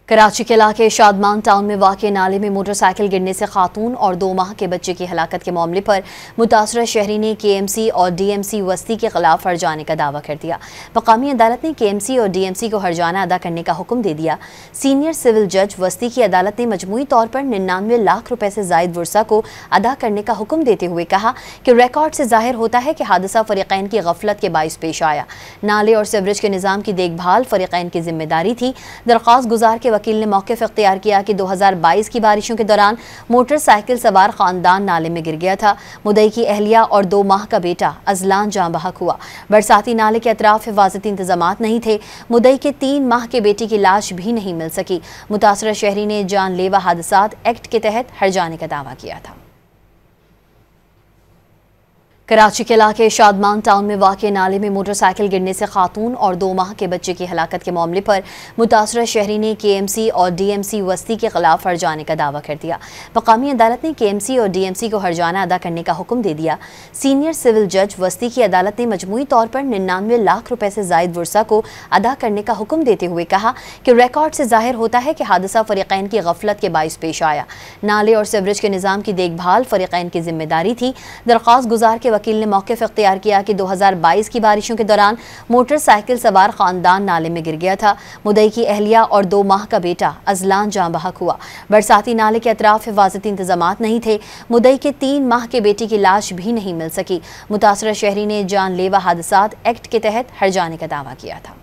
कराची के इलाके शादमान टाउन में वाक़े नाले में मोटरसाइकिल गिरने से खातून और 2 माह के बच्चे की हलाकत के मामले पर मुतासरा शहरी ने KMC और DMC वस्ती के खिलाफ हर्जाने का दावा कर दिया। मकामी अदालत ने KMC और DMC को हर्जाना अदा करने का हुक्म दे दिया। सीनियर सिविल जज वस्ती की अदालत ने मजमूई तौर पर 99 लाख रुपए से जायद वर्सा को अदा करने का हुक्म देते हुए कहा कि रिकॉर्ड से जाहिर होता है कि हादसा फरीकैन की गफलत के बाइस पेश आया। नाले और सीवरेज के निज़ाम की देखभाल फरीकैन की जिम्मेदारी थी। दरख्वास्त गुजार के वकील ने मौक़िफ़ इख्तियार किया कि 2022 की बारिशों के दौरान मोटरसाइकिल सवार खानदान नाले में गिर गया था। मुद्दई की अहलिया और 2 माह का बेटा अजलान जाँ बहक हुआ। बरसाती नाले के अतराफ हिफाजती इंतजामात नहीं थे। मुद्दई के 3 माह के बेटी की लाश भी नहीं मिल सकी। मुतासरा शहरी ने जानलेवा हादसात एक्ट के तहत हर्जाने का दावा किया था। कराची के इलाके शादमान टाउन में वाक़े नाले में मोटरसाइकिल गिरने से खातून और 2 माह के बच्चे की हलाकत के मामले पर मुतासरा शहरी ने KMC और DMC वस्ती के खिलाफ हर्जाने का दावा कर दिया। मकामी अदालत ने KMC और DMC को हर्जाना अदा करने का हुक्म दे दिया। सीनियर सिविल जज वस्ती की अदालत ने मजमूई तौर पर 99 लाख रुपए से जायद वर्सा को अदा करने का हुक्म देते हुए कहा कि रिकॉर्ड से जाहिर होता है कि हादसा फरीकैन की गफलत के बाइस पेश आया। नाले और सीवरेज के निज़ाम की देखभाल फरीकैन की जिम्मेदारी थी। दरख्वास्त गुजार के वकील ने मौक़िफ़ इख्तियार किया कि 2022 की बारिशों के दौरान मोटरसाइकिल सवार खानदान नाले में गिर गया था। मुद्दई की अहलिया और 2 माह का बेटा अजलान जाँ बहक हुआ। बरसाती नाले के अतराफ हिफाजती इंतजामात नहीं थे। मुद्दई के 3 माह के बेटी की लाश भी नहीं मिल सकी। मुतासरा शहरी ने जानलेवा हादसात एक्ट के तहत हर्जाने का दावा किया था।